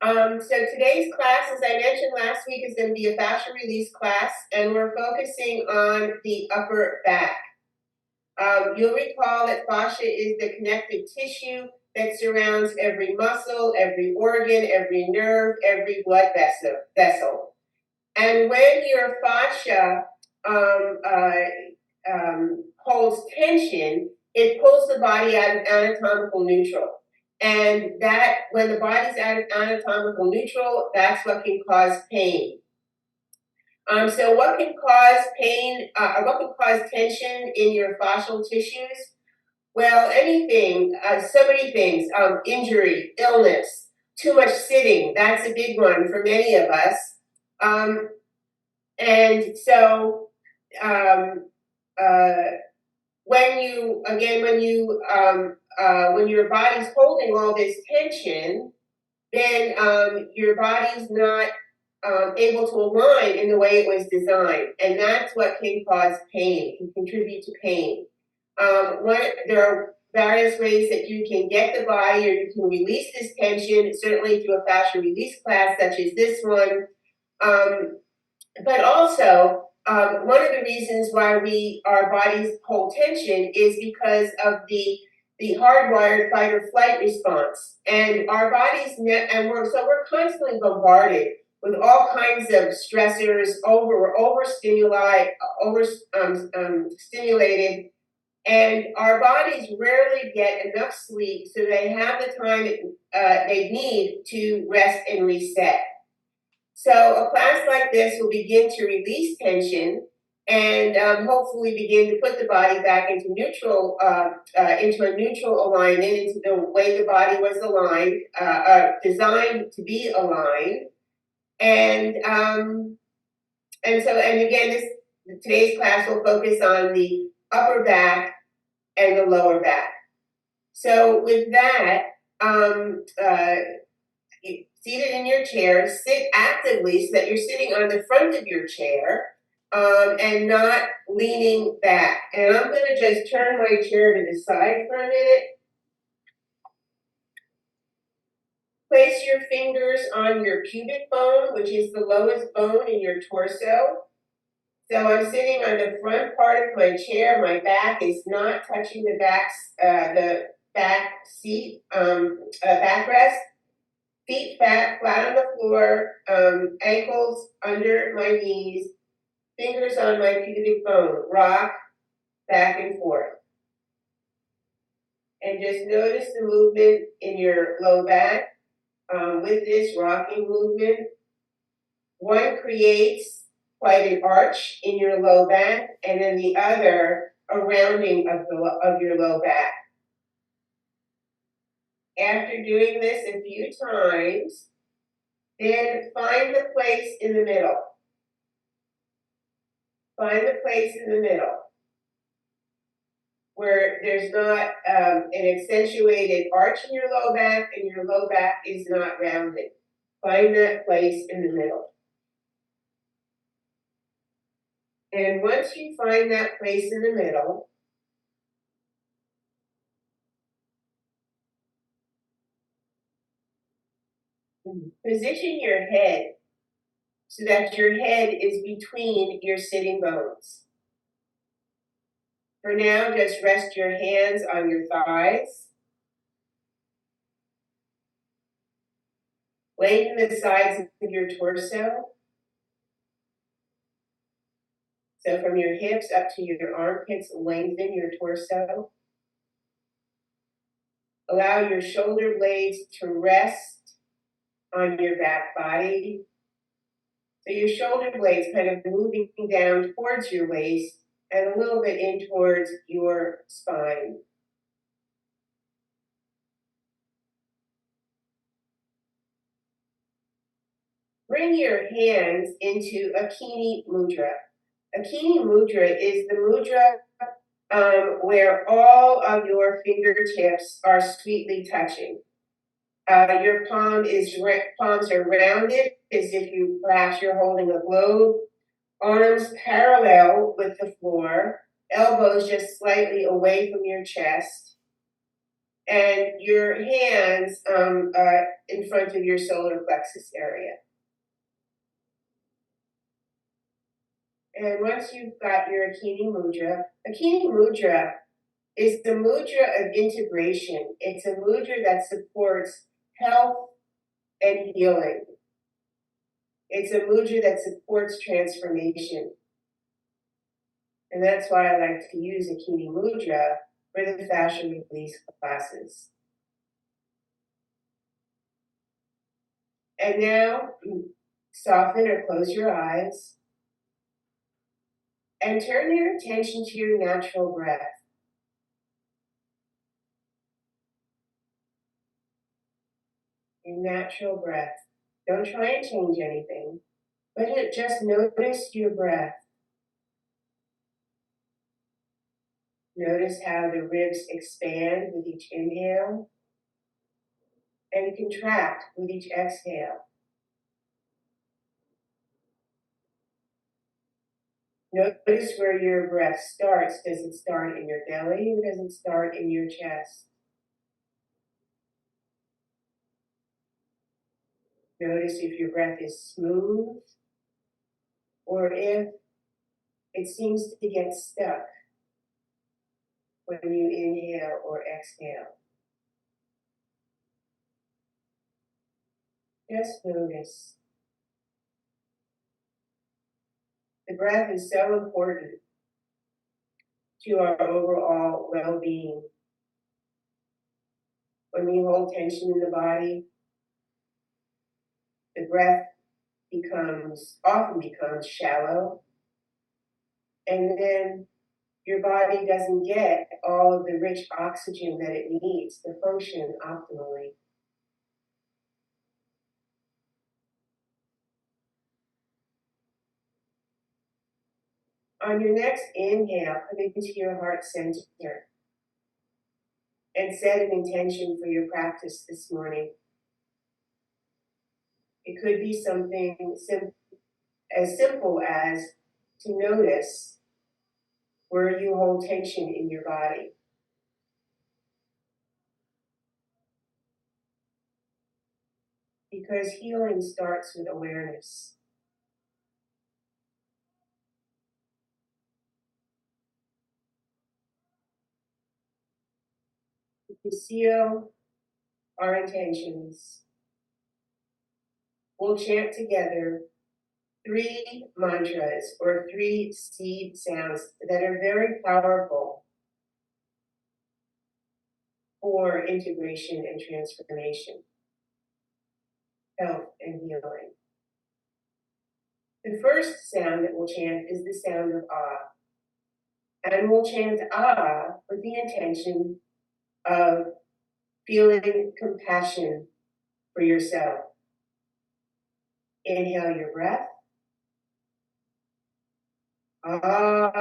So today's class, as I mentioned last week, is going to be a fascia release class, and we're focusing on the upper back. You'll recall that fascia is the connective tissue that surrounds every muscle, every organ, every nerve, every blood vessel. And when your fascia holds tension, it pulls the body out of anatomical neutral. And that, when the body's out of anatomical neutral, that's what can cause pain. So what can cause pain, what can cause tension in your fascial tissues? Well, anything, so many things, injury, illness, too much sitting, that's a big one for many of us. And so when your body's holding all this tension, then your body's not able to align in the way it was designed, and that's what can cause pain, can contribute to pain. There are various ways that you can get the body, or you can release this tension, certainly through a fascia release class such as this one. But also, one of the reasons why our bodies hold tension is because of the hardwired fight or flight response. And our bodies, we're constantly bombarded with all kinds of stressors, we're stimulated, and our bodies rarely get enough sleep, so they have the time they need to rest and reset. So a class like this will begin to release tension and hopefully begin to put the body back into neutral, into a neutral alignment, into the way the body was aligned, designed to be aligned. And again, today's class will focus on the upper back and the lower back. So with that, seated in your chair, sit actively so that you're sitting on the front of your chair and not leaning back. And I'm going to just turn my chair to the side for a minute. Place your fingers on your pubic bone, which is the lowest bone in your torso. So I'm sitting on the front part of my chair. My back is not touching the back seat, backrest. Feet flat on the floor, ankles under my knees, fingers on my pubic bone. Rock back and forth. And just notice the movement in your low back. With this rocking movement, one creates quite an arch in your low back, and then the other a rounding of your low back. After doing this a few times, then find the place in the middle. Find the place in the middle where there's not an accentuated arch in your low back and your low back is not rounded. Find that place in the middle. And once you find that place in the middle, position your head so that your head is between your sitting bones. For now, just rest your hands on your thighs. Lengthen the sides of your torso. So from your hips up to your armpits, lengthen your torso. Allow your shoulder blades to rest on your back body. So your shoulder blades kind of moving down towards your waist and a little bit in towards your spine. Bring your hands into Akini Mudra. Akini Mudra is the mudra where all of your fingertips are sweetly touching. Your palms are rounded as if perhaps you're holding a globe. Arms parallel with the floor. Elbows just slightly away from your chest. and your hands in front of your solar plexus area. And once you've got your Akini Mudra is the mudra of integration. It's a mudra that supports health and healing. It's a mudra that supports transformation. And that's why I like to use Akini Mudra for the fascia release classes. And now, soften or close your eyes and turn your attention to your natural breath. Your natural breath. Don't try and change anything, but just notice your breath. Notice how the ribs expand with each inhale and contract with each exhale. Notice where your breath starts. Does it start in your belly or does it start in your chest? Notice if your breath is smooth or if it seems to get stuck when you inhale or exhale. Just notice. The breath is so important to our overall well-being. When we hold tension in the body, the breath often becomes shallow, and then your body doesn't get all of the rich oxygen that it needs to function optimally. On your next inhale, come into your heart center and set an intention for your practice this morning. It could be something as simple as to notice where you hold tension in your body. Because healing starts with awareness. To seal our intentions, we'll chant together 3 mantras or 3 seed sounds that are very powerful for integration and transformation, health and healing. The first sound that we'll chant is the sound of Ah. And we'll chant Ah with the intention of feeling compassion for yourself. Inhale your breath. Ah.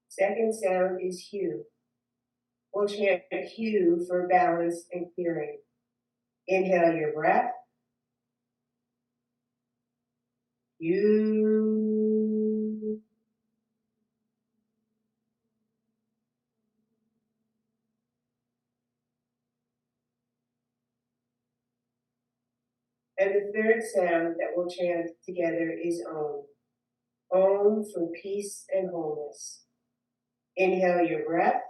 Second sound is Hu. We'll chant Hu for balance and clearing. Inhale your breath. Hu. And the third sound that we'll chant together is Om. Om for peace and wholeness. Inhale your breath.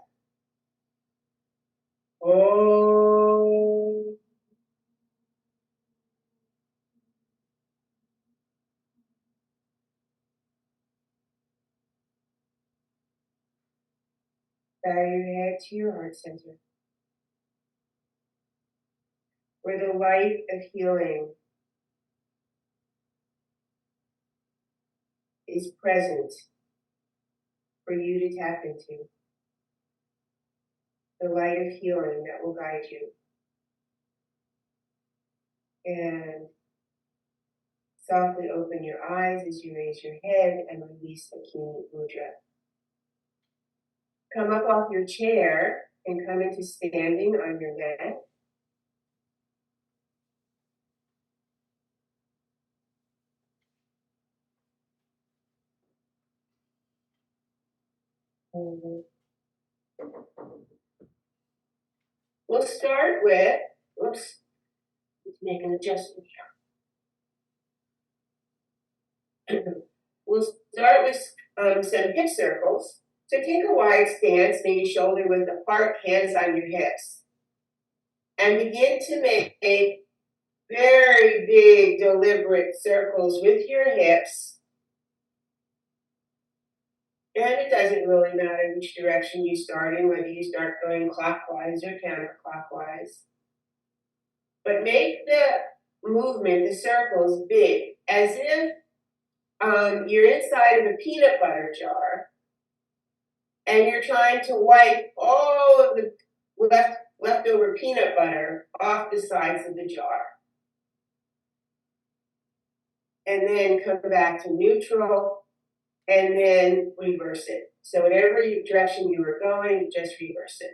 Om. Bow your head to your heart center, where the light of healing is present for you to tap into. The light of healing that will guide you. And softly open your eyes as you raise your head and release Akini Mudra. Come up off your chair and come into standing on your mat. We'll start with, let's make an adjustment here. We'll start with some hip circles. So take a wide stance, maybe shoulder width apart, hands on your hips. And begin to make very big, deliberate circles with your hips. And it doesn't really matter which direction you start in, whether you start going clockwise or counterclockwise. But make the movement, the circles, big, as if you're inside of a peanut butter jar and you're trying to wipe all of the leftover peanut butter off the sides of the jar. And then come back to neutral and then reverse it. So whatever direction you were going, just reverse it.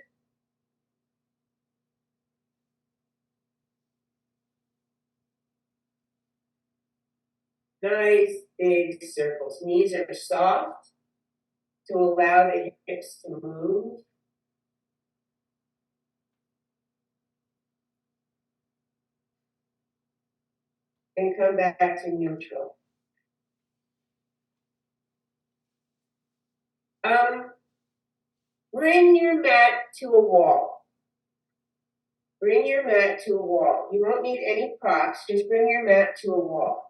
Nice big circles. Knees are soft to allow the hips to move. And come back to neutral. Bring your mat to a wall. Bring your mat to a wall. You won't need any props, just bring your mat to a wall.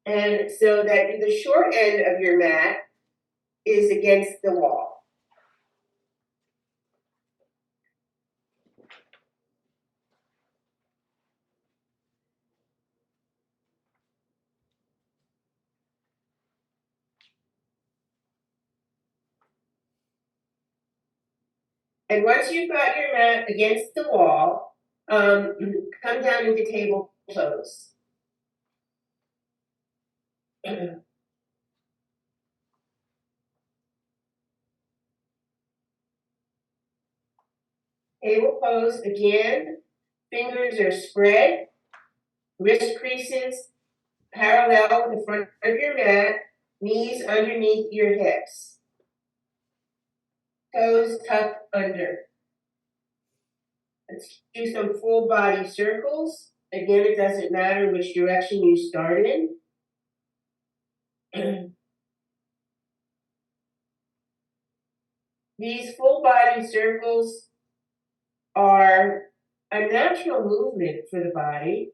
And so that the short end of your mat is against the wall. And once you've got your mat against the wall, come down into table pose. Table pose again, fingers are spread, wrist creases parallel with the front of your mat, knees underneath your hips, toes tucked under. Let's do some full body circles. Again, it doesn't matter which direction you start in. These full body circles are a natural movement for the body,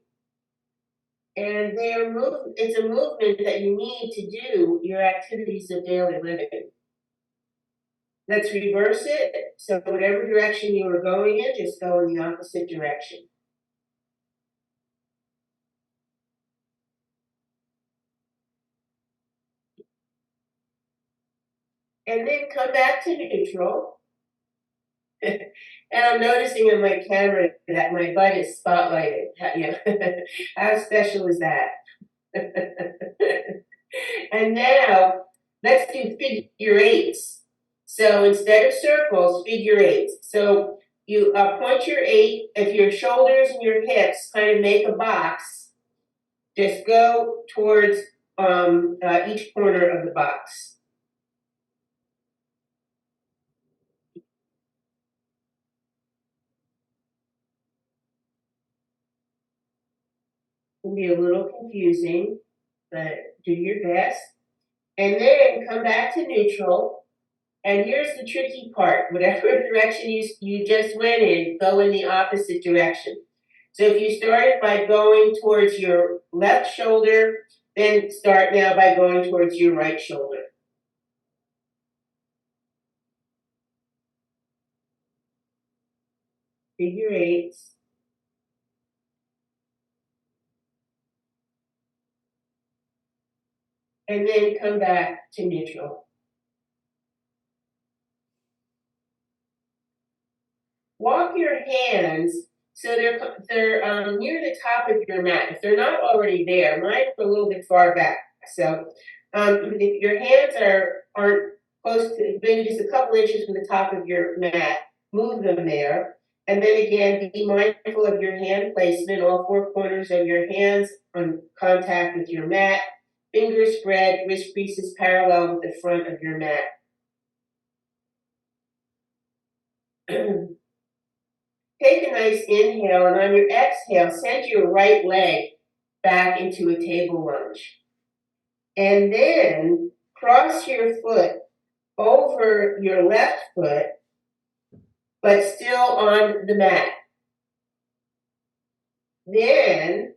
and it's a movement that you need to do your activities of daily living. Let's reverse it. So whatever direction you were going in, just go in the opposite direction. And then come back to neutral. And I'm noticing on my camera that my butt is spotlighted. How special is that? And now let's do figure eights. So instead of circles, figure eights. So you point your eight, if your shoulders and your hips kind of make a box, just go towards each corner of the box. It can be a little confusing, but do your best. And then come back to neutral. And here's the tricky part. Whatever direction you just went in, go in the opposite direction. So if you started by going towards your left shoulder, then start now by going towards your right shoulder. Figure eights. And then come back to neutral. Walk your hands so they're near the top of your mat. If they're not already there, mine are a little bit far back. So if your hands aren't close to, maybe just a couple inches from the top of your mat, move them there. And then again, be mindful of your hand placement, all four corners of your hands on contact with your mat. Fingers spread, wrist creases parallel with the front of your mat. Take a nice inhale, and on your exhale, send your right leg back into a table lunge. And then cross your foot over your left foot, but still on the mat. Then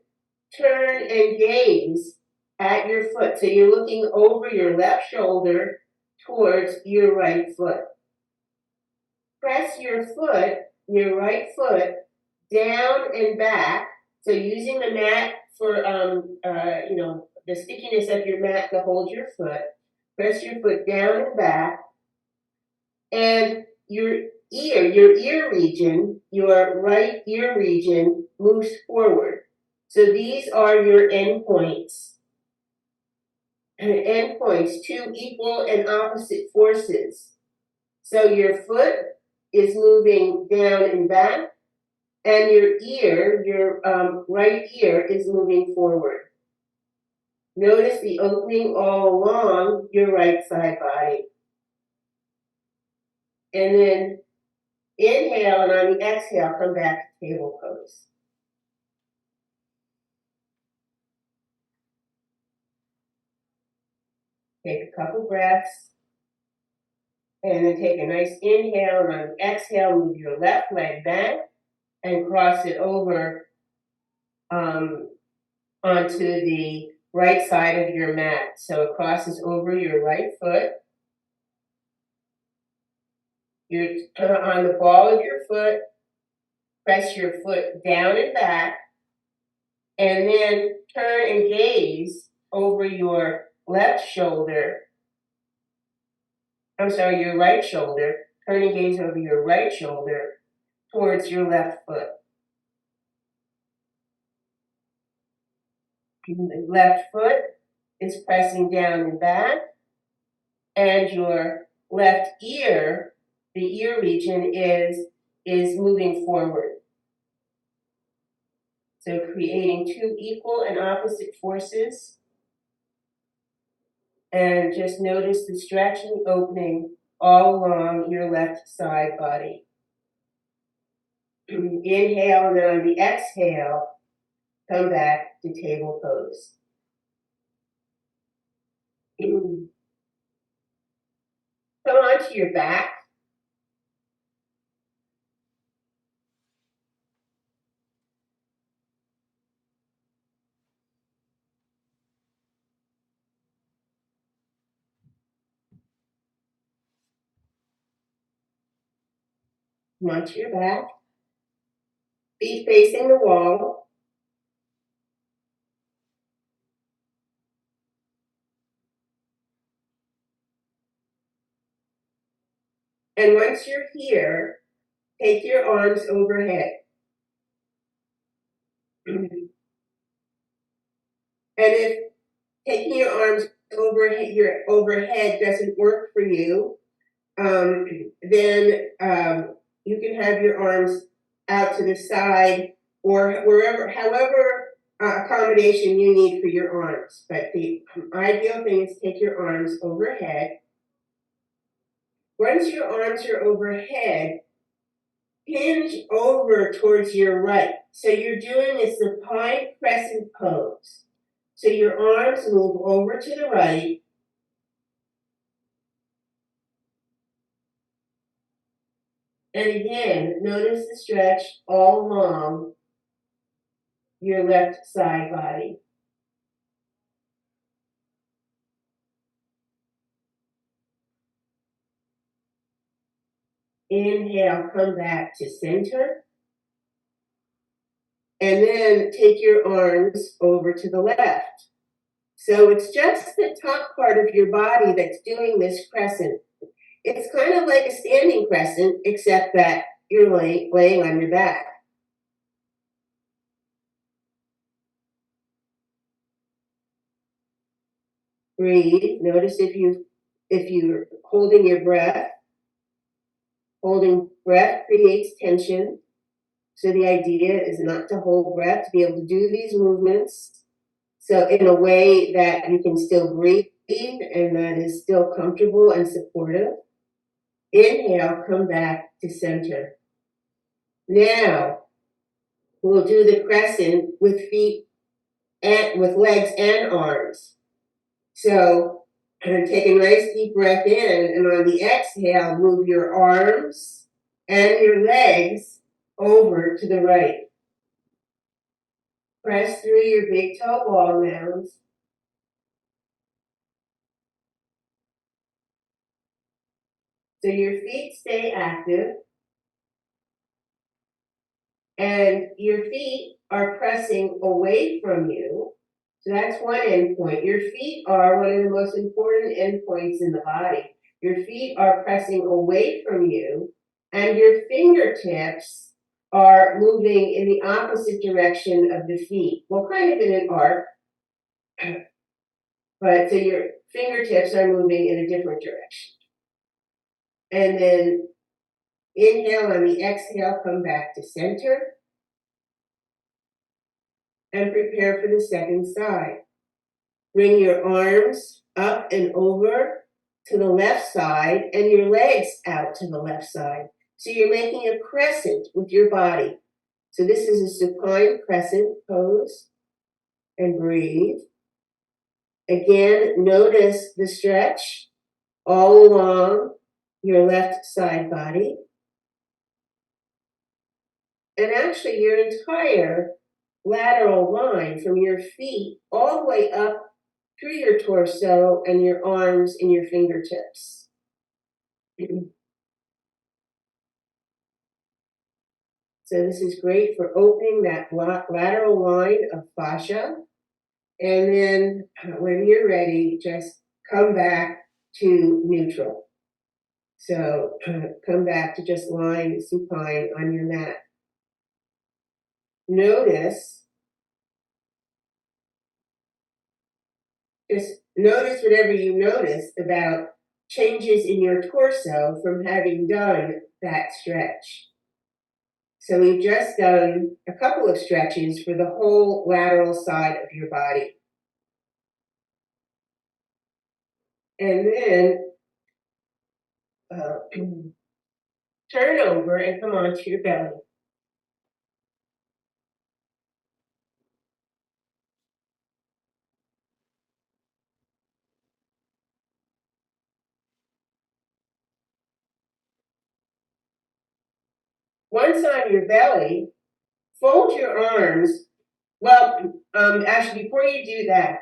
turn and gaze at your foot. So you're looking over your left shoulder towards your right foot. Press your right foot, down and back. So using the mat for, the stickiness of your mat to hold your foot. Press your foot down and back. And your ear region, your right ear region moves forward. So these are your endpoints. And endpoints, two equal and opposite forces. So your foot is moving down and back, and your right ear is moving forward. Notice the opening all along your right side body. And then inhale, and on the exhale, come back to table pose. Take a couple breaths, and then take a nice inhale, and on the exhale, move your left leg back and cross it over onto the right side of your mat. So it crosses over your right foot. You're on the ball of your foot, press your foot down and back, and then turn and gaze over your left shoulder. Your right shoulder. Turn and gaze over your right shoulder towards your left foot. The left foot is pressing down and back, and your left ear, the ear region, is moving forward. So creating two equal and opposite forces. And just notice the stretch and opening all along your left side body. Inhale, and then on the exhale, come back to table pose. Come onto your back. Come onto your back. Feet facing the wall. And once you're here, take your arms overhead. And if taking your arms overhead doesn't work for you, then you can have your arms out to the side or however accommodation you need for your arms. But the ideal thing is take your arms overhead. Once your arms are overhead, hinge over towards your right. So you're doing a supine crescent pose. So your arms move over to the right. And again, notice the stretch all along your left side body. Inhale, come back to center. And then take your arms over to the left. So it's just the top part of your body that's doing this crescent. It's kind of like a standing crescent, except that you're laying on your back. Breathe. Notice if you're holding your breath. Holding breath creates tension. So the idea is not to hold breath, to be able to do these movements So in a way that you can still breathe and that is still comfortable and supportive. Inhale, come back to center. Now, we'll do the crescent with feet and with legs and arms. So take a nice deep breath in, and on the exhale, move your arms and your legs over to the right. Press through your big toe ball mounds. So your feet stay active, and your feet are pressing away from you. So that's one endpoint. Your feet are one of the most important endpoints in the body. Your feet are pressing away from you, and your fingertips are moving in the opposite direction of the feet. Well, kind of in an arc, but so your fingertips are moving in a different direction. And then inhale, on the exhale, come back to center and prepare for the second side. Bring your arms up and over to the left side and your legs out to the left side. So you're making a crescent with your body. So this is a supine crescent pose. And breathe. Again, notice the stretch all along your left side body. And actually your entire lateral line from your feet all the way up through your torso and your arms and your fingertips. So this is great for opening that lateral line of fascia. And then when you're ready, just come back to neutral. So come back to just lying supine on your mat. Just notice whatever you notice about changes in your torso from having done that stretch. So we've just done a couple of stretches for the whole lateral side of your body. And then turn over and come onto your belly. Once on your belly, fold your arms. Well, actually, before you do that,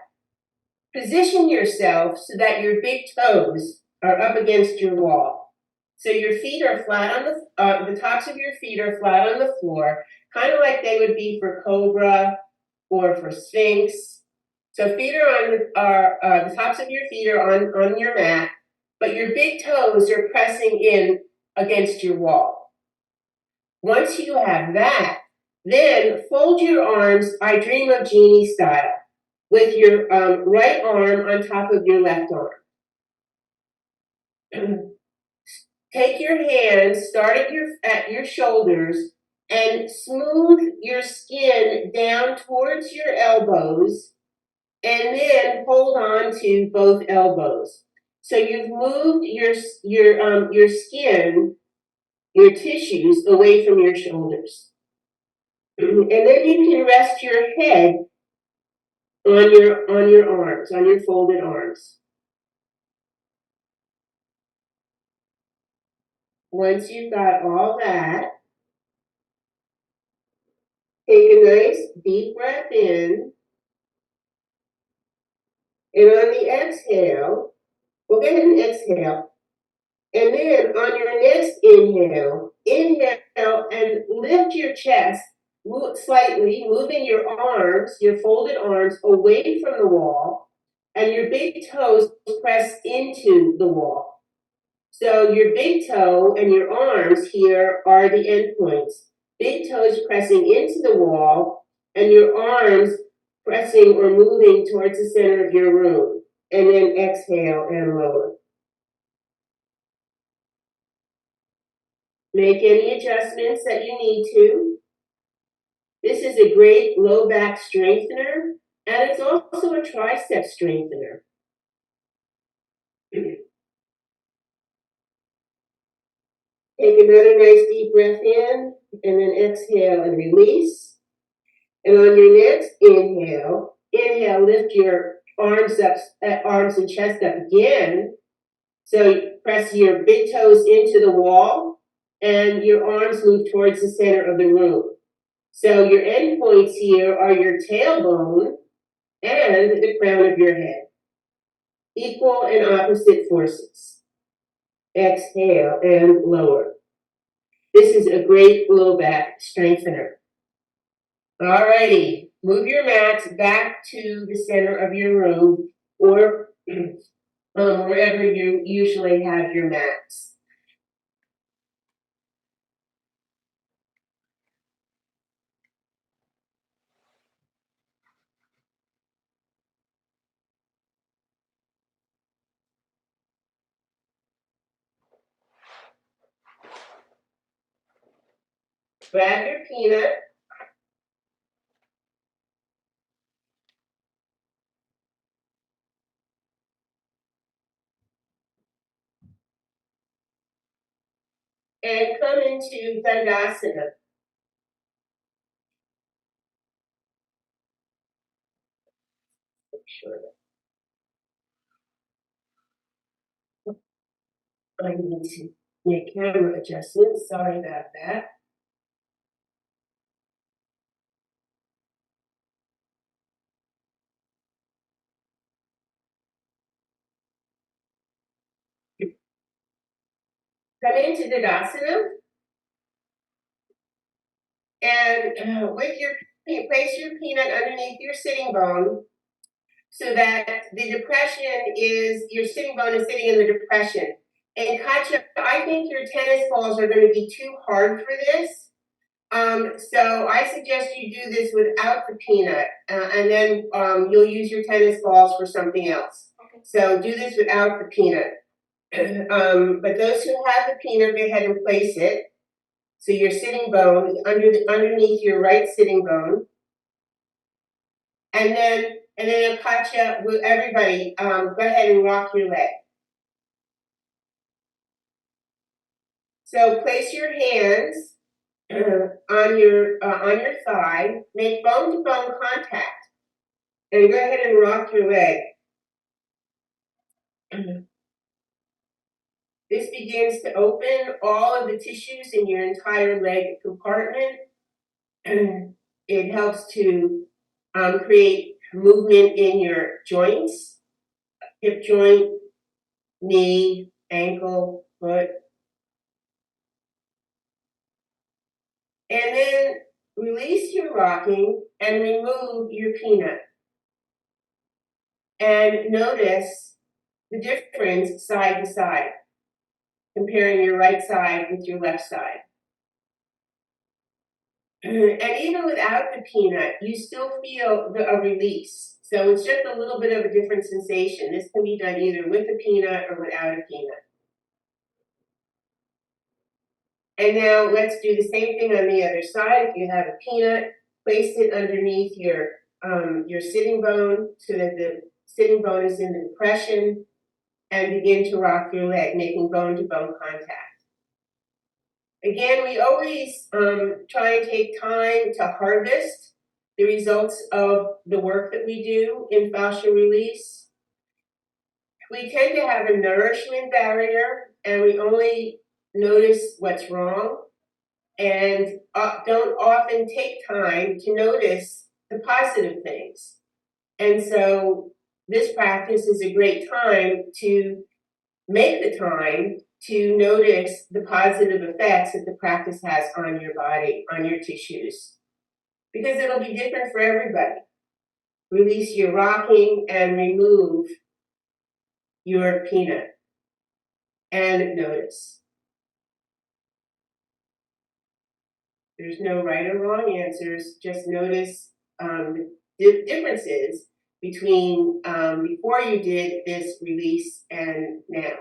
position yourself so that your big toes are up against your wall. So your feet are flat on the tops of your feet are flat on the floor, kind of like they would be for Cobra or for Sphinx. So feet are the tops of your feet are on your mat, but your big toes are pressing in against your wall. Once you have that, then fold your arms, I Dream of Jeannie style, with your right arm on top of your left arm. Take your hands, start at your shoulders, and smooth your skin down towards your elbows, and then hold on to both elbows. So you've moved your skin, your tissues away from your shoulders. And then you can rest your head on your arms, on your folded arms. Once you've got all that, take a nice deep breath in. And on the exhale, we'll go ahead and exhale. And then on your next inhale, inhale and lift your chest slightly, moving your arms, your folded arms away from the wall, and your big toes press into the wall. So your big toe and your arms here are the endpoints. Big toes pressing into the wall, and your arms pressing or moving towards the center of your room. And then exhale and lower. Make any adjustments that you need to. This is a great low back strengthener. And it's also a tricep strengthener. Take another nice deep breath in, and then exhale and release. And on your next inhale, lift your arms up, arms and chest up again. So you press your big toes into the wall, and your arms move towards the center of the room. So your end points here are your tailbone and the crown of your head. Equal and opposite forces. Exhale and lower. This is a great low back strengthener. Alrighty, move your mats back to the center of your room or wherever you usually have your mats. Grab your peanut. And come into Dandasana. Sure. I need to make camera adjustments. Sorry about that. Come into Dandasana. And with your place your peanut underneath your sitting bone so that the depression is your sitting bone is sitting in the depression. And Katya, I think your tennis balls are going to be too hard for this. So I suggest you do this without the peanut, and then you'll use your tennis balls for something else. Okay. So do this without the peanut. But those who have the peanut, go ahead and place it. So your sitting bone is underneath your right sitting bone. And then Katya, will everybody go ahead and rock your leg. So place your hands on your thigh, make bone to bone contact, and go ahead and rock your leg. This begins to open all of the tissues in your entire leg compartment. It helps to create movement in your joints, hip joint, knee, ankle, foot. And then release your rocking and remove your peanut. And notice the difference side to side, comparing your right side with your left side. And even without the peanut, you still feel a release. So it's just a little bit of a different sensation. This can be done either with a peanut or without a peanut. And now let's do the same thing on the other side. If you have a peanut, place it underneath your sitting bone so that the sitting bone is in the depression, and begin to rock your leg, making bone to bone contact. Again, we always try and take time to harvest the results of the work that we do in fascia release. We tend to have a nourishment barrier, and we only notice what's wrong and don't often take time to notice the positive things. And so this practice is a great time to make the time to notice the positive effects that the practice has on your body, on your tissues, because it'll be different for everybody. Release your rocking and remove your peanut and notice. There's no right or wrong answers, just notice the differences between before you did this release and now.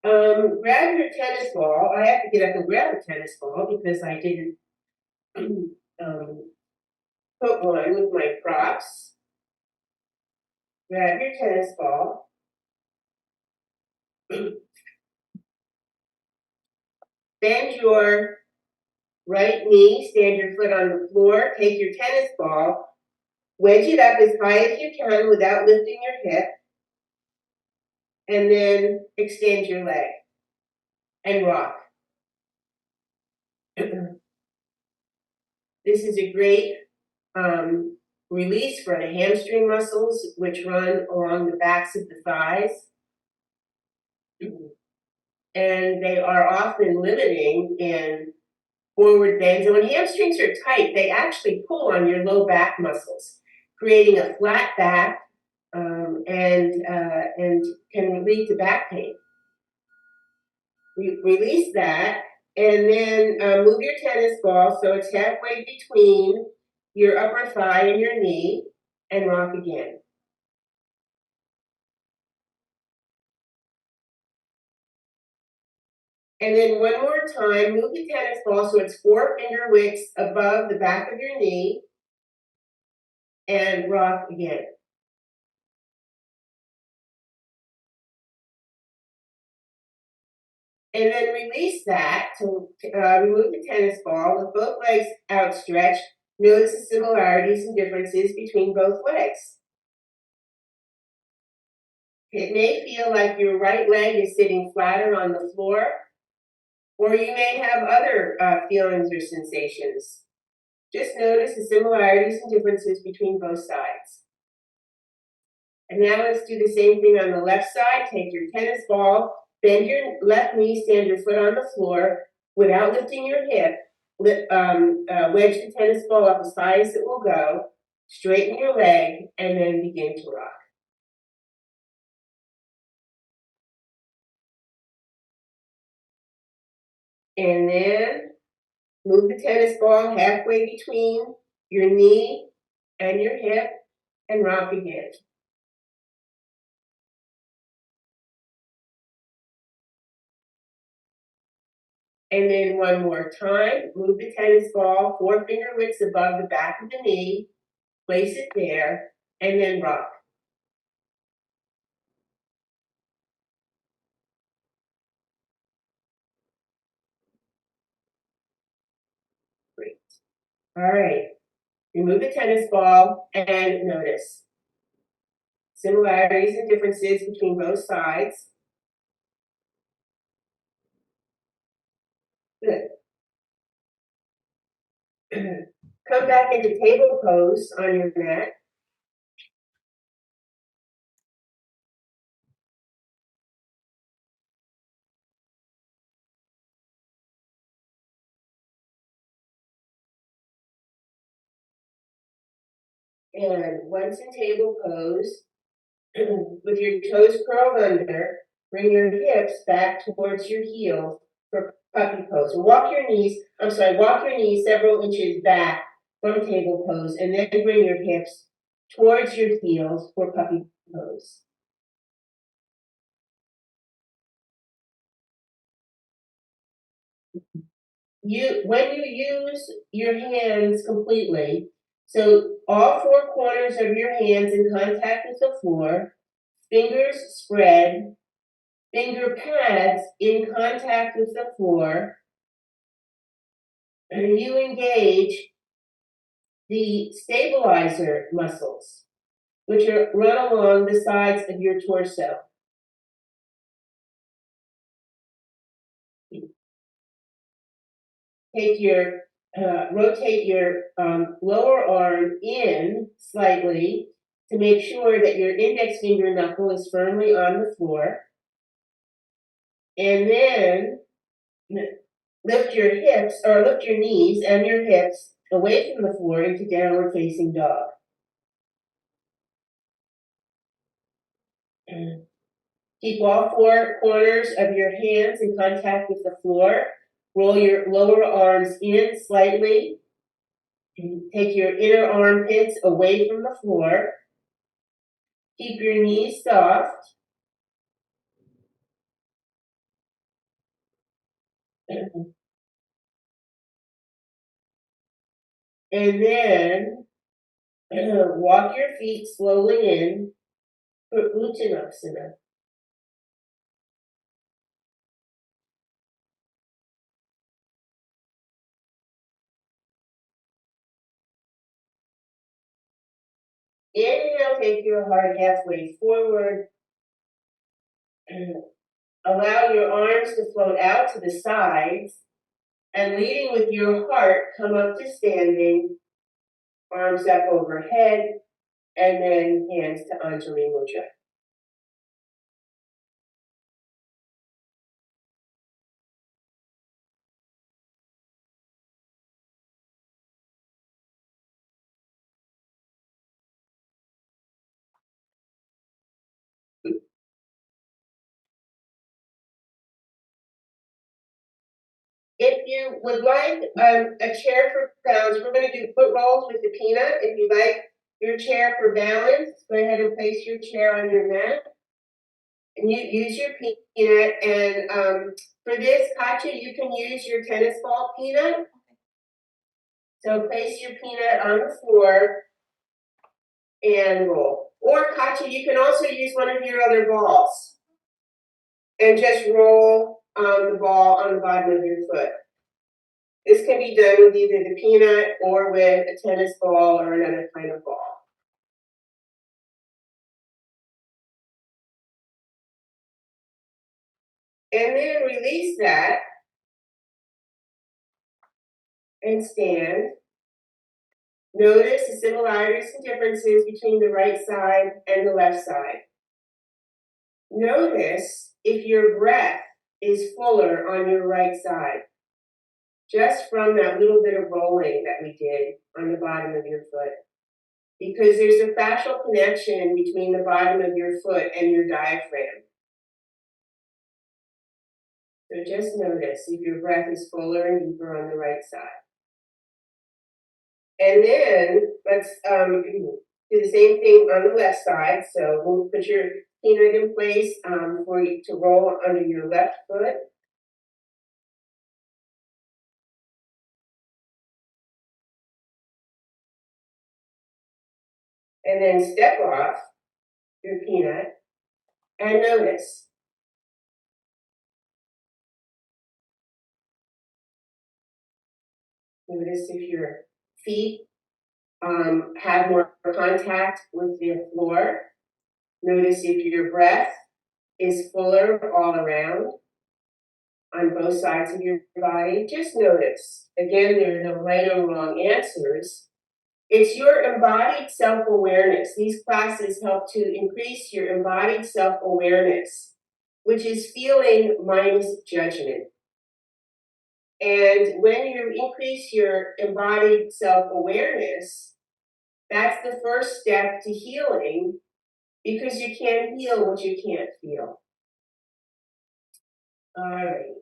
Grab your tennis ball. I have to get up and grab a tennis ball because I didn't Put one with my props. Grab your tennis ball. Bend your right knee, stand your foot on the floor, take your tennis ball, wedge it up as high as you can without lifting your hip, and then extend your leg and rock. This is a great release for the hamstring muscles, which run along the backs of the thighs. And they are often limiting in forward bends. And when hamstrings are tight, they actually pull on your low back muscles, creating a flat back and can lead to back pain. Release that, and then move your tennis ball so it's halfway between your upper thigh and your knee, and rock again. And then one more time, move the tennis ball so it's 4 finger widths above the back of your knee, and rock again. And then release that to remove the tennis ball with both legs outstretched. Notice the similarities and differences between both legs. It may feel like your right leg is sitting flatter on the floor, or you may have other feelings or sensations. Just notice the similarities and differences between both sides. And now let's do the same thing on the left side. Take your tennis ball, bend your left knee, stand your foot on the floor without lifting your hip. Wedge the tennis ball up as high as it will go. Straighten your leg, and then begin to rock. And then move the tennis ball halfway between your knee and your hip, and rock again. And then one more time, move the tennis ball 4 finger widths above the back of the knee, place it there, and then rock. Great. All right. Remove the tennis ball and notice similarities and differences between both sides. Good. Come back into table pose on your mat. And once in table pose, with your toes curled under, bring your hips back towards your heels for puppy pose. Walk your knees several inches back from table pose, and then bring your hips towards your heels for puppy pose. When you use your hands completely, so all 4 corners of your hands in contact with the floor, fingers spread, finger pads in contact with the floor, and you engage the stabilizer muscles, which run along the sides of your torso. Rotate your lower arm in slightly to make sure that your index finger knuckle is firmly on the floor. And then lift your knees and your hips away from the floor into downward facing dog. Keep all 4 corners of your hands in contact with the floor. Roll your lower arms in slightly. Take your inner armpits away from the floor. Keep your knees soft. And then walk your feet slowly in for Uttanasana. Inhale, take your heart halfway forward. Allow your arms to float out to the sides. And leading with your heart, come up to standing, arms up overhead, and then hands to Anjali Mudra. If you would like a chair for balance, we're going to do foot rolls with the peanut. If you like your chair for balance, go ahead and place your chair on your mat. And you use your peanut. And for this, Katya, you can use your tennis ball peanut. So place your peanut on the floor and roll. Or Katya, you can also use one of your other balls and just roll the ball on the bottom of your foot. This can be done with either the peanut or with a tennis ball or another kind of ball. And then release that and stand. Notice the similarities and differences between the right side and the left side. Notice if your breath is fuller on your right side, just from that little bit of rolling that we did on the bottom of your foot. Because there's a fascial connection between the bottom of your foot and your diaphragm. So just notice if your breath is fuller and deeper on the right side. And then let's do the same thing on the left side. So we'll put your peanut in place for you to roll under your left foot. And then step off your peanut and notice. Notice if your feet have more contact with the floor. Notice if your breath is fuller all around on both sides of your body. Just notice. Again, there are no right or wrong answers. It's your embodied self-awareness. These classes help to increase your embodied self-awareness, which is feeling minus judgment. And when you increase your embodied self-awareness, that's the first step to healing, because you can't heal what you can't feel. All right.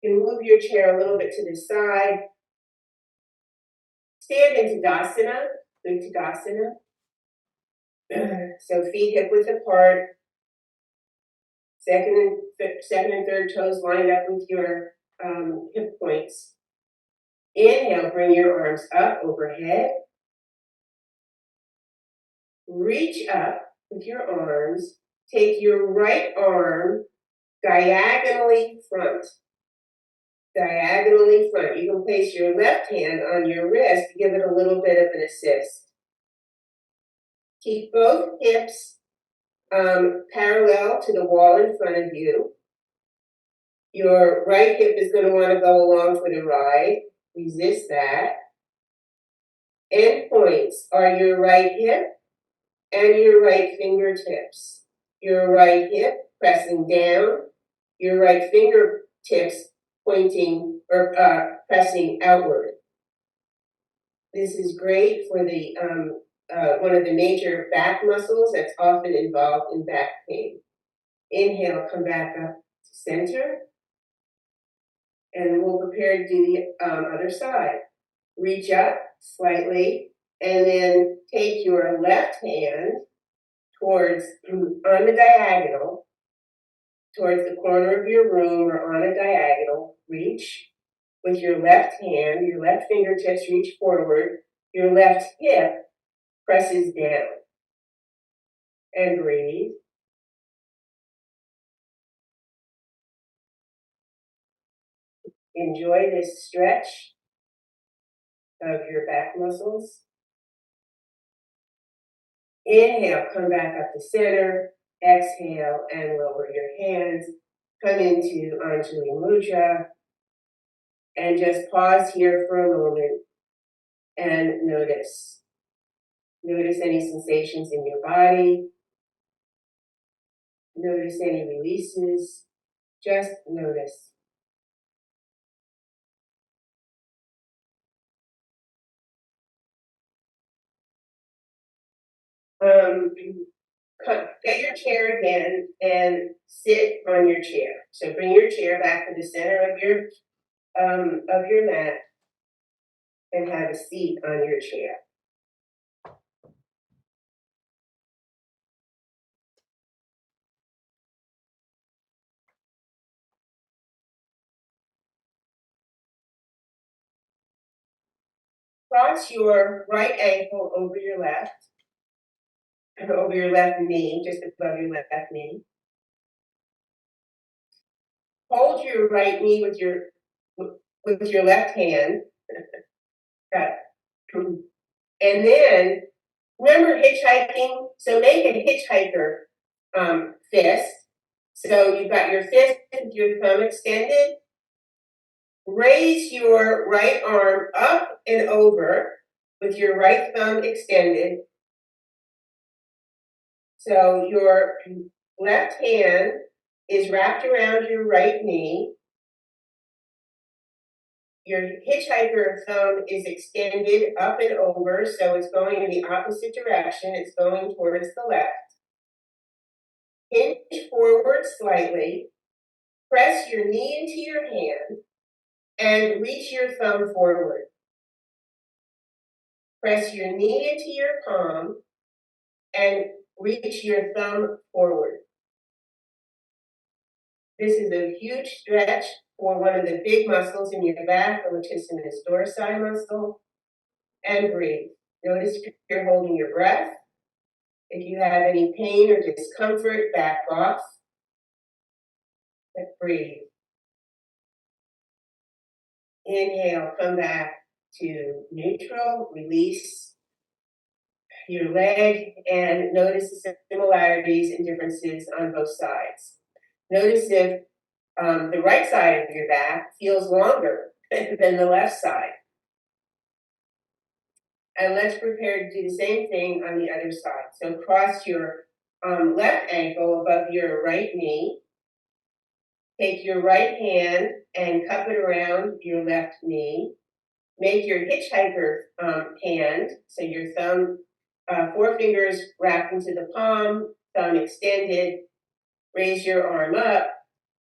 You can move your chair a little bit to the side. Stand in Tadasana, Uttanasana. So feet hip width apart. Second and third toes lined up with your hip points. Inhale, bring your arms up overhead. Reach up with your arms. Take your right arm diagonally front. Diagonally front. You can place your left hand on your wrist to give it a little bit of an assist. Keep both hips parallel to the wall in front of you. Your right hip is going to want to go along for the ride. Resist that. End points are your right hip and your right fingertips. Your right hip pressing down, your right fingertips pointing or pressing outward. This is great for the one of the major back muscles that's often involved in back pain. Inhale, come back up to center. And we'll prepare to do the other side. Reach up slightly and then take your left hand towards on the diagonal towards the corner of your room or on a diagonal. Reach with your left hand, your left fingertips reach forward, your left hip presses down. And breathe. Enjoy this stretch of your back muscles. Inhale, come back up to center. Exhale and lower your hands. Come into Anjali Mudra. And just pause here for a moment and notice. Notice any sensations in your body. Notice any releases. Just notice. Get your chair again and sit on your chair. So bring your chair back to the center of your mat and have a seat on your chair. Cross your right ankle over your left knee, just above your left knee. Hold your right knee with your left hand. And then remember hitchhiking. So make a hitchhiker fist. So you've got your fist with your thumb extended. Raise your right arm up and over with your right thumb extended. So your left hand is wrapped around your right knee. Your hitchhiker thumb is extended up and over, so it's going in the opposite direction. It's going towards the left. Hinge forward slightly. Press your knee into your hand and reach your thumb forward. Press your knee into your palm and reach your thumb forward. This is a huge stretch for one of the big muscles in your back, the latissimus dorsi muscle. And breathe. Notice if you're holding your breath. If you have any pain or discomfort, back off. But breathe. Inhale, come back to neutral, release your leg, and notice the similarities and differences on both sides. Notice if the right side of your back feels longer than the left side. And let's prepare to do the same thing on the other side. So cross your left ankle above your right knee. Take your right hand and cup it around your left knee. Make your hitchhiker hand, so your thumb, four fingers wrapped into the palm, thumb extended. Raise your arm up,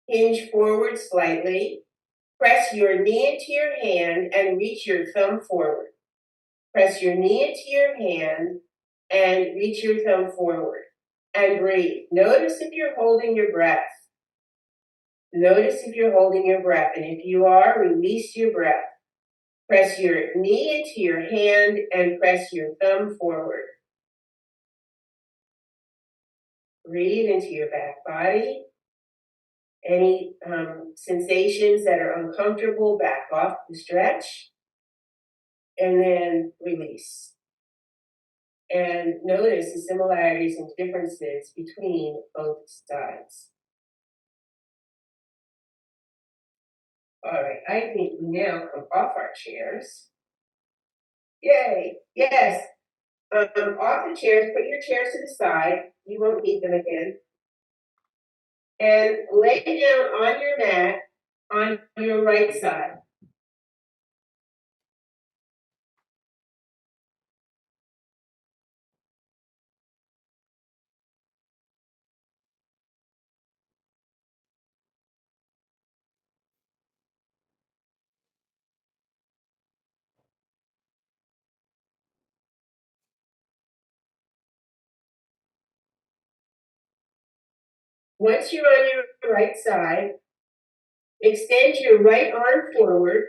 hinge forward slightly. Press your knee into your hand and reach your thumb forward. Press your knee into your hand and reach your thumb forward. And breathe. Notice if you're holding your breath. Notice if you're holding your breath. And if you are, release your breath. Press your knee into your hand and press your thumb forward. Breathe into your back body. Any sensations that are uncomfortable, back off the stretch. And then release. And notice the similarities and differences between both sides. All right, I think we now come off our chairs. Yay, yes. Off the chairs, put your chairs to the side. You won't need them again. And lay down on your mat on your right side. Once you're on your right side, extend your right arm forward.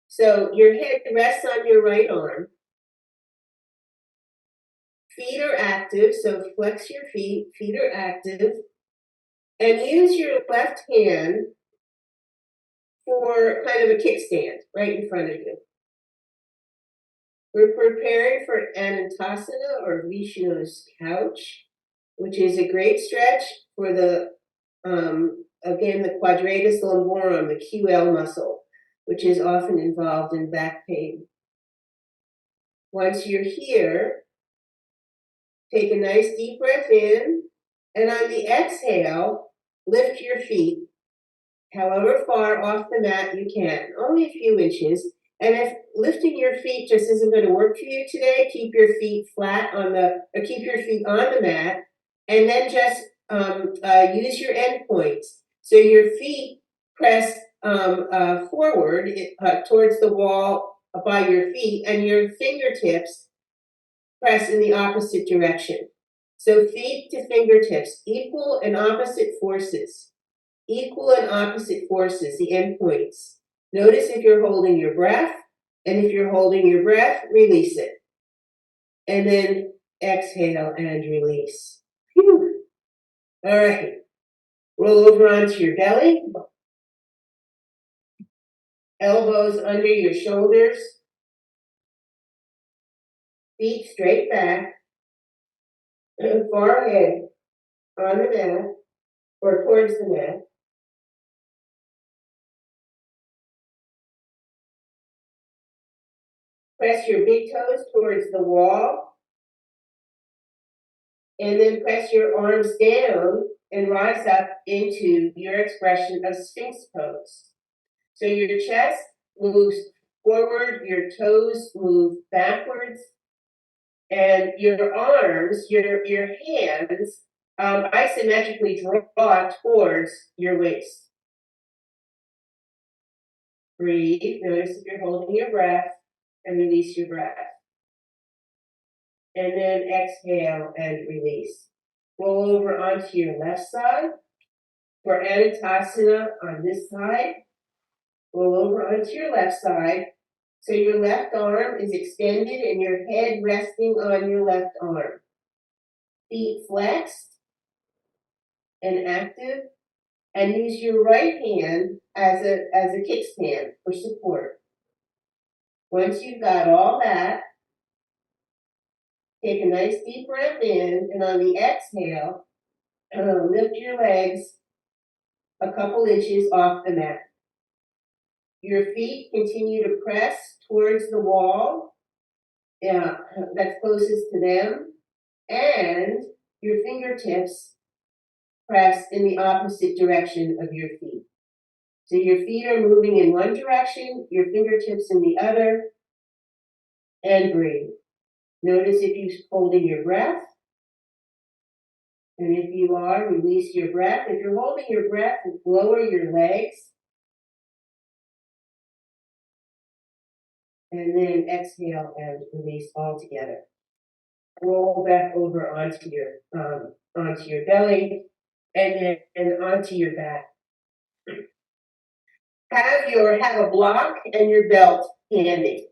So your head rests on your right arm. Feet are active, so flex your feet. Feet are active. And use your left hand for kind of a kickstand right in front of you. We're preparing for Anantasana or Vishnu's couch, which is a great stretch for the, again, the quadratus lumborum, the QL muscle, which is often involved in back pain. Once you're here, take a nice deep breath in, and on the exhale, lift your feet however far off the mat you can, only a few inches. And if lifting your feet just isn't going to work for you today, keep your feet flat on or keep your feet on the mat, and then just use your end points. So your feet press forward towards the wall by your feet, and your fingertips press in the opposite direction. So feet to fingertips, equal and opposite forces. Equal and opposite forces, the endpoints. Notice if you're holding your breath, and if you're holding your breath, release it. And then exhale and release. Whew. All right. Roll over onto your belly. Elbows under your shoulders. Feet straight back. Forehead on the mat or towards the mat. Press your big toes towards the wall. And then press your arms down and rise up into your expression of Sphinx pose. So your chest moves forward, your toes move backwards, and your arms, your hands isometrically draw towards your waist. Breathe. Notice if you're holding your breath and release your breath. And then exhale and release. Roll over onto your left side. For Anantasana on this side, roll over onto your left side. So your left arm is extended and your head resting on your left arm. Feet flexed and active, and use your right hand as a kickstand for support. Once you've got all that, take a nice deep breath in, and on the exhale, lift your legs a couple inches off the mat. Your feet continue to press towards the wall that's closest to them, and your fingertips press in the opposite direction of your feet. So your feet are moving in one direction, your fingertips in the other, and breathe. Notice if you're holding your breath, and if you are, release your breath. If you're holding your breath, lower your legs, and then exhale and release all together. Roll back over onto your belly, and onto your back. Have a block and your belt handy.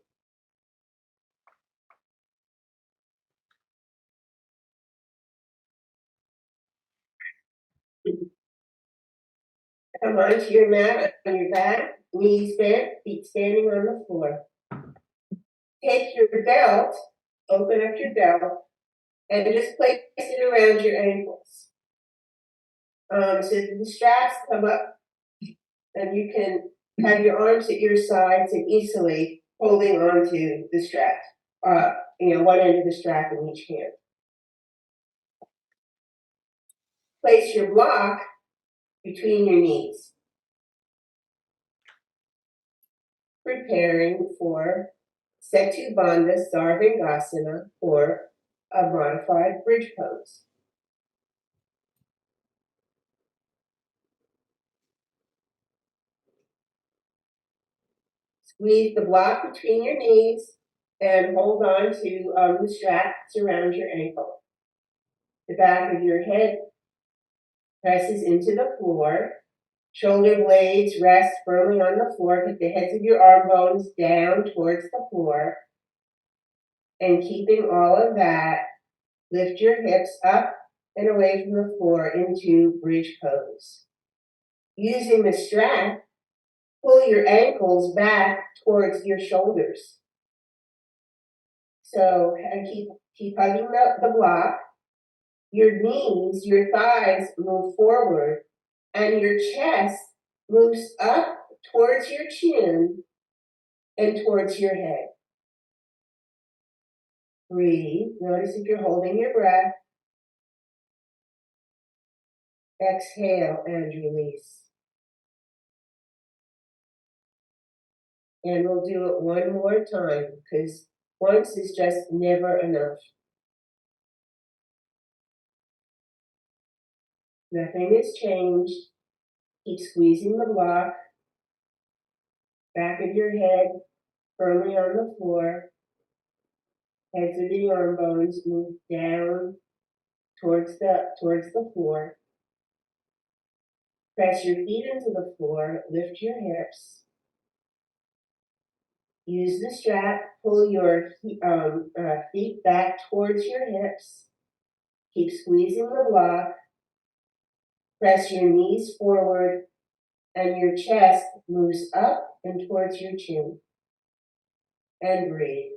Come onto your mat on your back, knees bent, feet standing on the floor. Take your belt, open up your belt, and just place it around your ankles. So the straps come up, and you can have your arms at your sides and easily holding onto the strap. One end of the strap in each hand. Place your block between your knees. Preparing for Setu Bandha Sarvangasana, or a modified bridge pose. Squeeze the block between your knees and hold on to the straps around your ankle. The back of your head presses into the floor. Shoulder blades rest firmly on the floor. Keep the heads of your arm bones down towards the floor. And keeping all of that, lift your hips up and away from the floor into bridge pose. Using the strap, pull your ankles back towards your shoulders. So, and keep hugging the block. Your knees, your thighs move forward, and your chest moves up towards your chin and towards your head. Breathe. Notice if you're holding your breath. Exhale and release. And we'll do it one more time because once is just never enough. Nothing has changed. Keep squeezing the block. Back of your head firmly on the floor. Heads of the arm bones move down towards the floor. Press your feet into the floor. Lift your hips. Use the strap. Pull your feet back towards your hips. Keep squeezing the block. Press your knees forward, and your chest moves up and towards your chin. And breathe.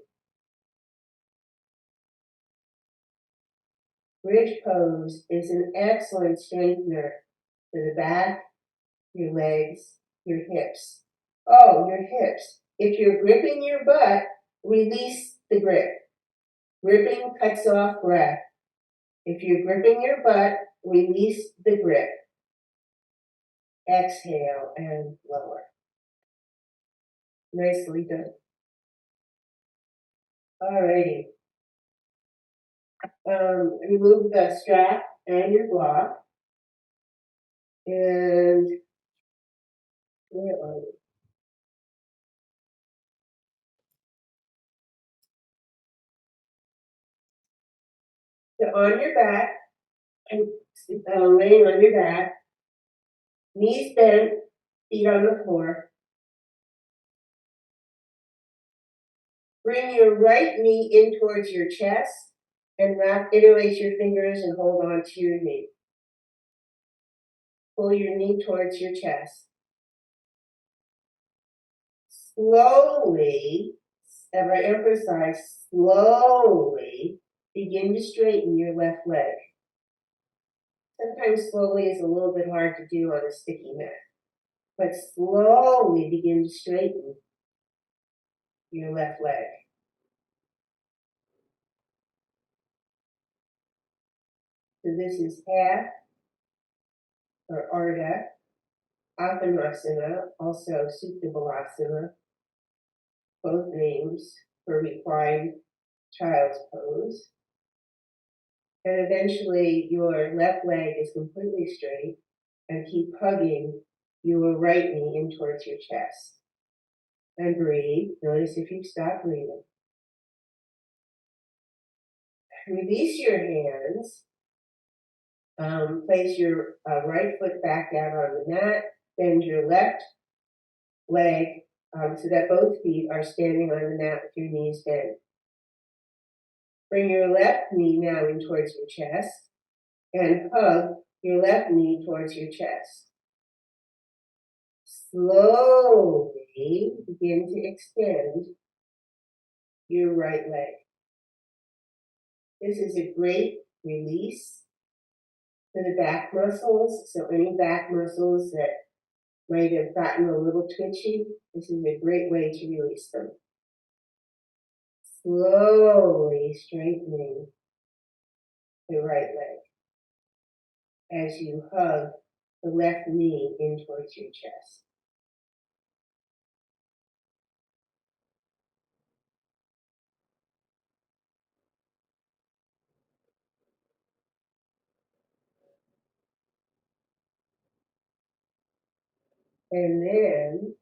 Bridge pose is an excellent strengthener for the back, your legs, your hips. Oh, your hips. If you're gripping your butt, release the grip. Gripping cuts off breath. If you're gripping your butt, release the grip. Exhale and lower. Nicely done. Alrighty. Remove the strap and your block. And where are we? So on your back, and laying on your back, knees bent, feet on the floor. Bring your right knee in towards your chest and interlace your fingers and hold on to your knee. Pull your knee towards your chest. Slowly, and I emphasize slowly, begin to straighten your left leg. Sometimes slowly is a little bit hard to do on a sticky mat, but slowly begin to straighten your left leg. So this is half or Ardha, Attanasana, also Supta Balasana, both names for reclined child's pose. And eventually your left leg is completely straight, and keep hugging your right knee in towards your chest. And breathe. Notice if you stop breathing. Release your hands. Place your right foot back down on the mat. Bend your left leg so that both feet are standing on the mat with your knees bent. Bring your left knee now in towards your chest and hug your left knee towards your chest. Slowly begin to extend your right leg. This is a great release for the back muscles. So any back muscles that might have gotten a little twitchy, this is a great way to release them. Slowly straightening the right leg as you hug the left knee in towards your chest. And then,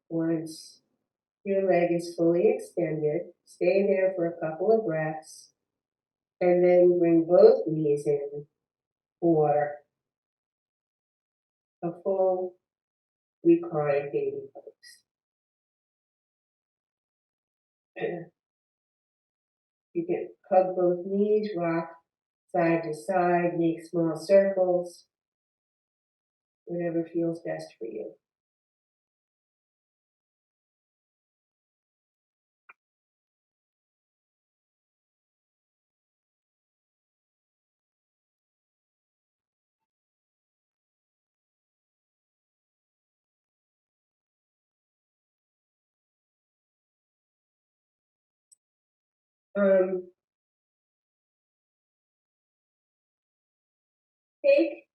once your leg is fully extended, stay there for a couple of breaths And then bring both knees in for a full reclined baby pose. You can hug both knees, rock side to side, make small circles, whatever feels best for you. Take,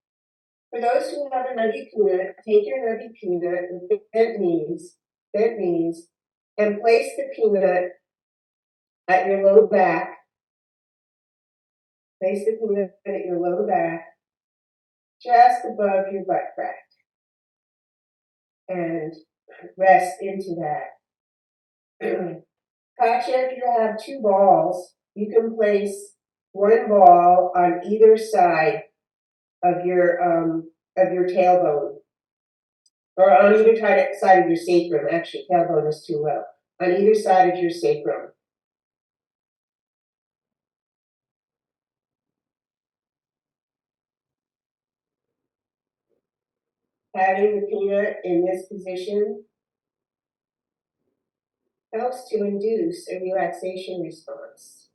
for those who have a nubby peanut, take your nubby peanut with bent knees, and place the peanut at your low back. Place the peanut at your low back, just above your butt crack, and rest into that. Katya, if you have two balls, you can place one ball on either side of your tailbone, or on either side of your sacrum. Actually, tailbone is too low. On either side of your sacrum. Having the peanut in this position helps to induce a relaxation response.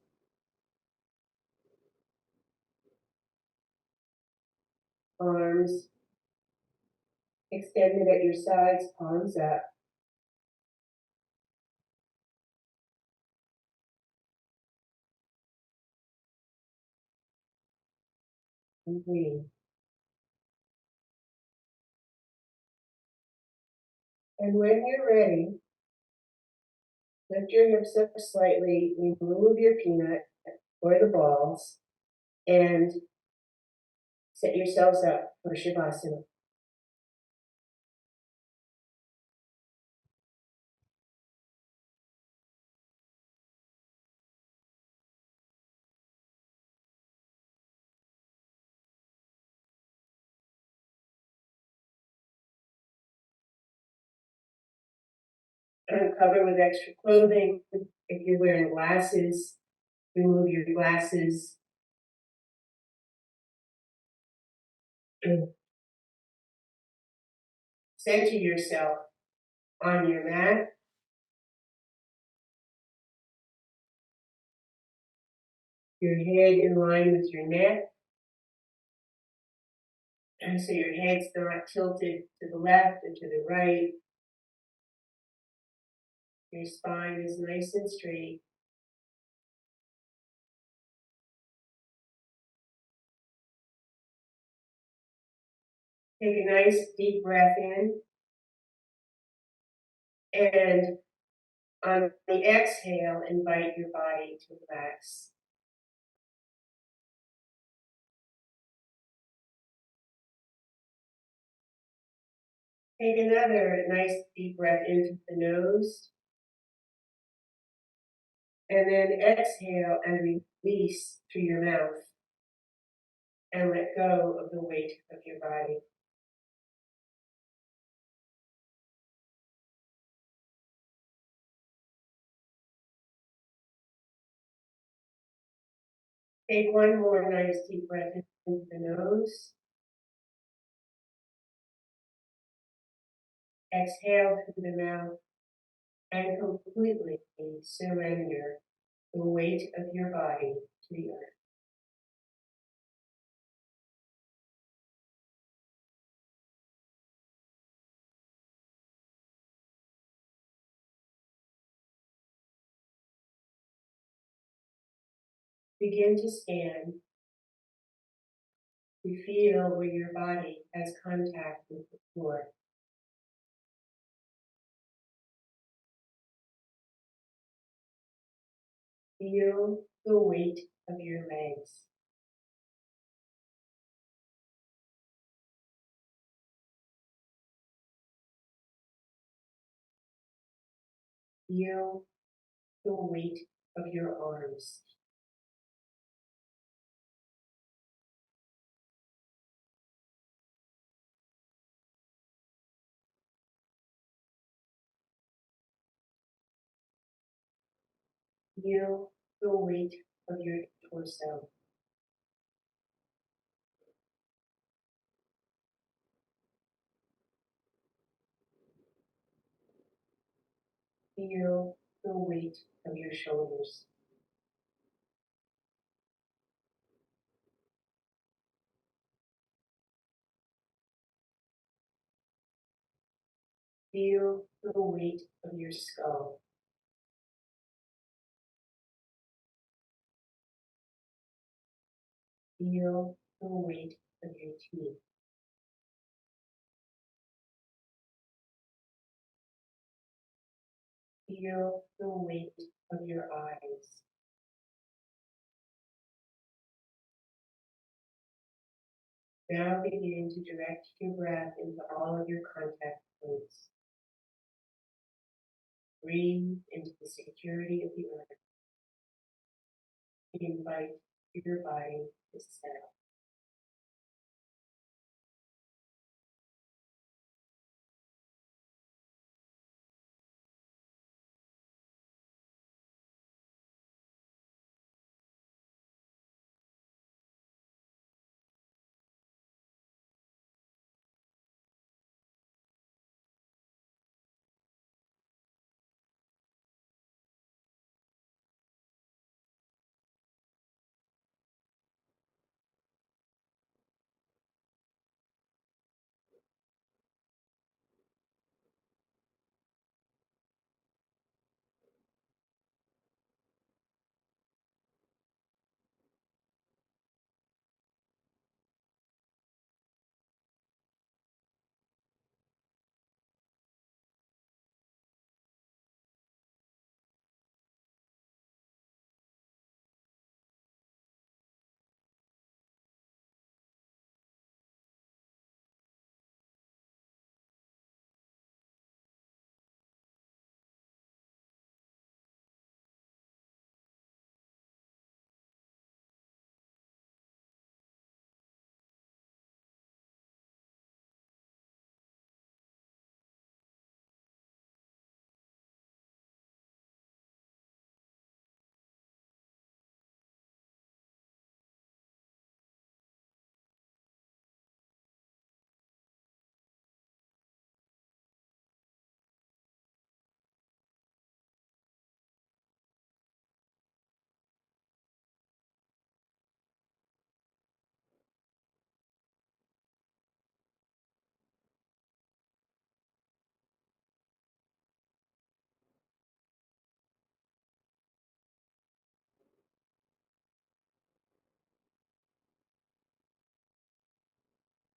Arms extended at your sides, palms up. And breathe. And when you're ready, lift your hips up slightly, remove your peanut or the balls, and set yourselves up for Shavasana. Cover with extra clothing. If you're wearing glasses, remove your glasses. Center yourself on your mat. Your head in line with your neck. And so your head's not tilted to the left and to the right. Your spine is nice and straight. Take a nice deep breath in. And on the exhale, invite your body to relax. Take another nice deep breath into the nose. And then exhale and release through your mouth. And let go of the weight of your body. Take one more nice deep breath into the nose. Exhale through the mouth and completely surrender the weight of your body to the earth. Begin to stand. You feel where your body has contact with the floor. Feel the weight of your legs. Feel the weight of your arms. Feel the weight of your torso. Feel the weight of your shoulders. Feel the weight of your skull. Feel the weight of your teeth. Feel the weight of your eyes. Now begin to direct your breath into all of your contact points. Breathe into the security of the earth. Invite your body to settle.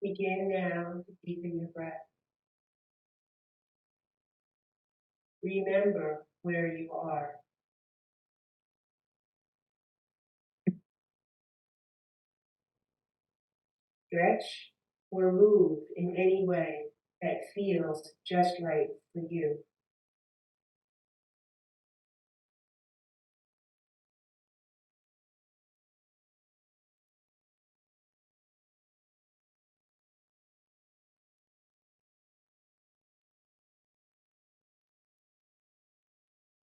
Begin now to deepen your breath. Remember where you are. Stretch or move in any way that feels just right for you.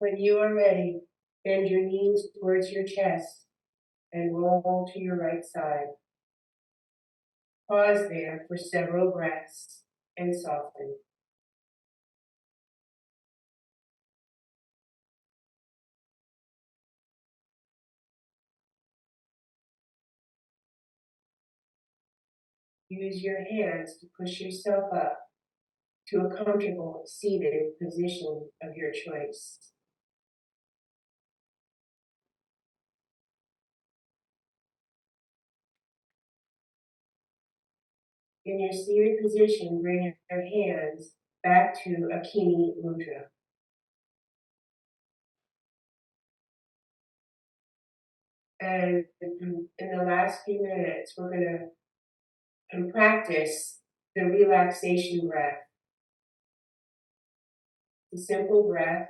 When you are ready, bend your knees towards your chest and roll to your right side. Pause there for several breaths and soften. Use your hands to push yourself up to a comfortable seated position of your choice. In your seated position, bring your hands back to Akini Mudra. And in the last few minutes, we're going to practice the relaxation breath. It's a simple breath,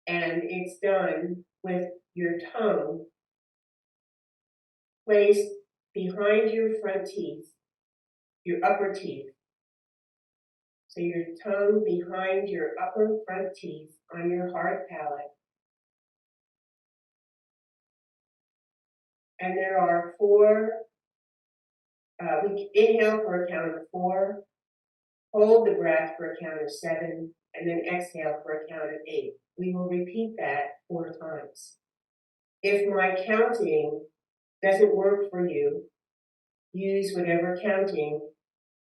and it's done with your tongue placed behind your front teeth, your upper teeth. So your tongue behind your upper front teeth on your hard palate, And there are four, we inhale for a count of 4, hold the breath for a count of 7, and then exhale for a count of 8. We will repeat that 4 times. If my counting doesn't work for you, use whatever counting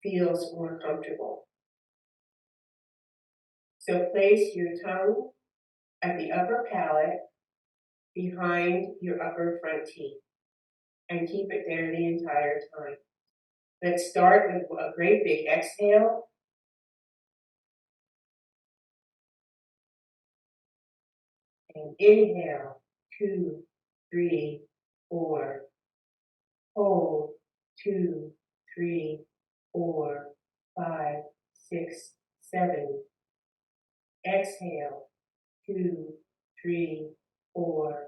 feels more comfortable. So place your tongue at the upper palate behind your upper front teeth and keep it there the entire time. Let's start with a great big exhale. And inhale, 2, 3, 4. Hold, 2, 3, 4, 5, 6, 7. Exhale, 2, 3, 4,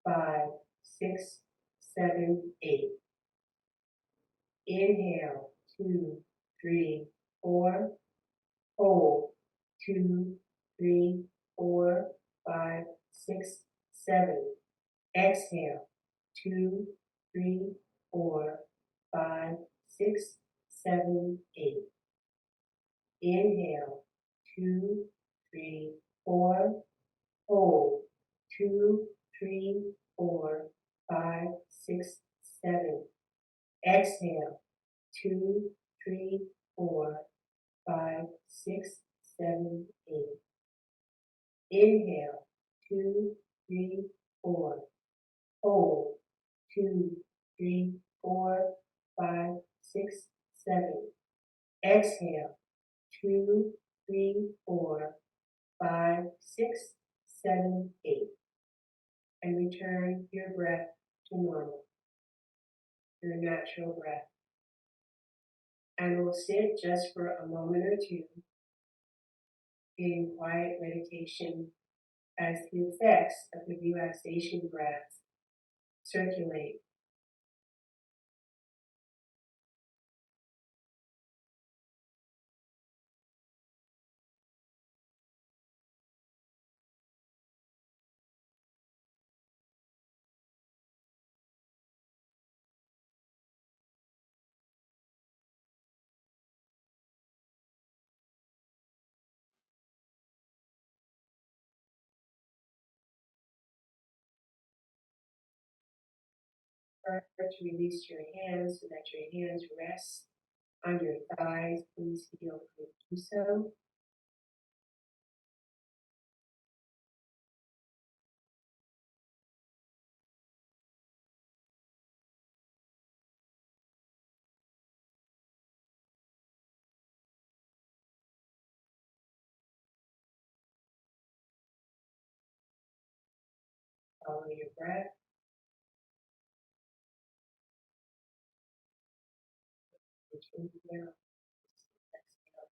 5, 6, 7, 8. Inhale, 2, 3, 4. Hold, 2, 3, 4, 5, 6, 7. Exhale, 2, 3, 4, 5, 6, 7, 8. Inhale, 2, 3, 4. Hold, 2, 3, 4, 5, 6, 7. Exhale, 2, 3, 4, 5, 6, 7, 8. Inhale, 2, 3, 4. Hold, 2, 3, 4, 5, 6, 7. Exhale, 2, 3, 4, 5, 6, 7, 8. And return your breath to normal, your natural breath. And we'll sit just for a moment or two in quiet meditation as the effects of the relaxation breath circulate. First, release your hands so that your hands rest on your thighs. Please feel free to do so. Follow your breath. Inhale. Exhale.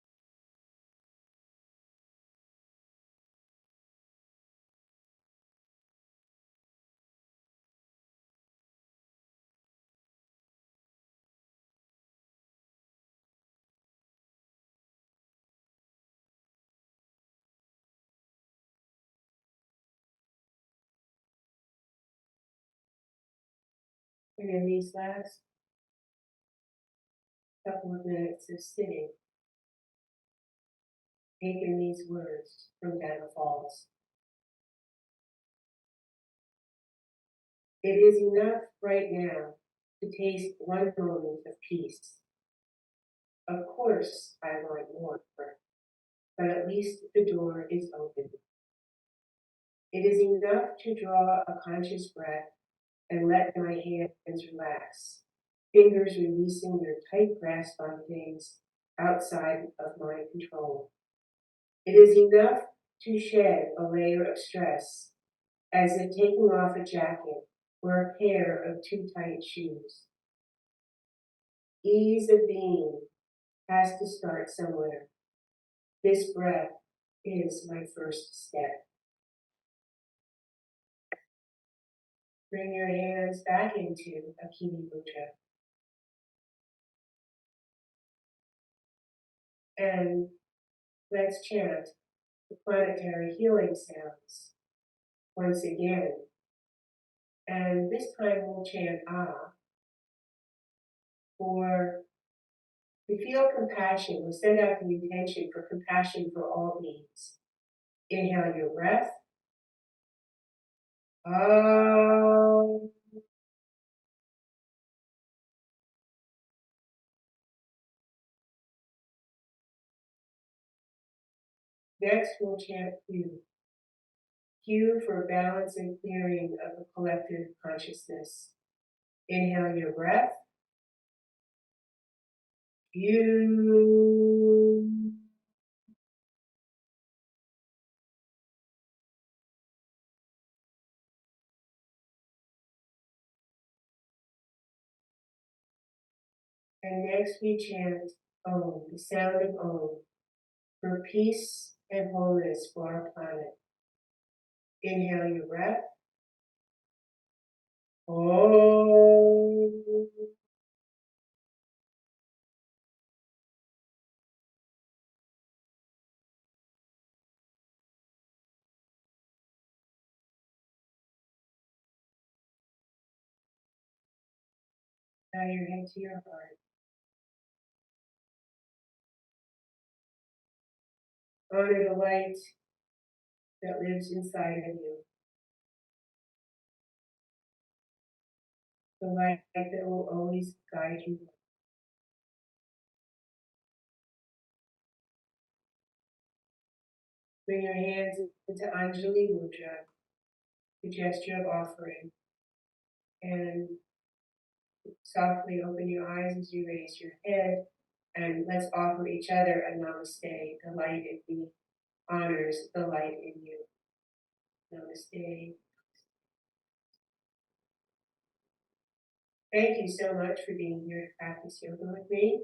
And in these last couple of minutes of sitting, take in these words from Dana Falls. It is enough right now to taste one moment of peace. Of course, I want more, but at least the door is open. It is enough to draw a conscious breath and let my hands relax, fingers releasing their tight grasp on things outside of my control. It is enough to shed a layer of stress, as if taking off a jacket or a pair of too tight shoes. Ease of being has to start somewhere. This breath is my first step. Bring your hands back into Akini Mudra. And let's chant the planetary healing sounds once again And this time we'll chant Ah. For we feel compassion, we'll send out the intention for compassion for all beings. Inhale your breath. Ah. Next we'll chant Q. Q for balance and clearing of the collective consciousness. Inhale your breath. Q. And next we chant Om, the sound of Om, for peace and wholeness for our planet. Inhale your breath. Om. Bow your head to your heart. Honor the light that lives inside of you. The light that will always guide you. Bring your hands into Anjali Mudra, the gesture of offering, and softly open your eyes as you raise your head, and let's offer each other a namaste. The light in me honors the light in you. Namaste. Thank you so much for being here to practice yoga with me.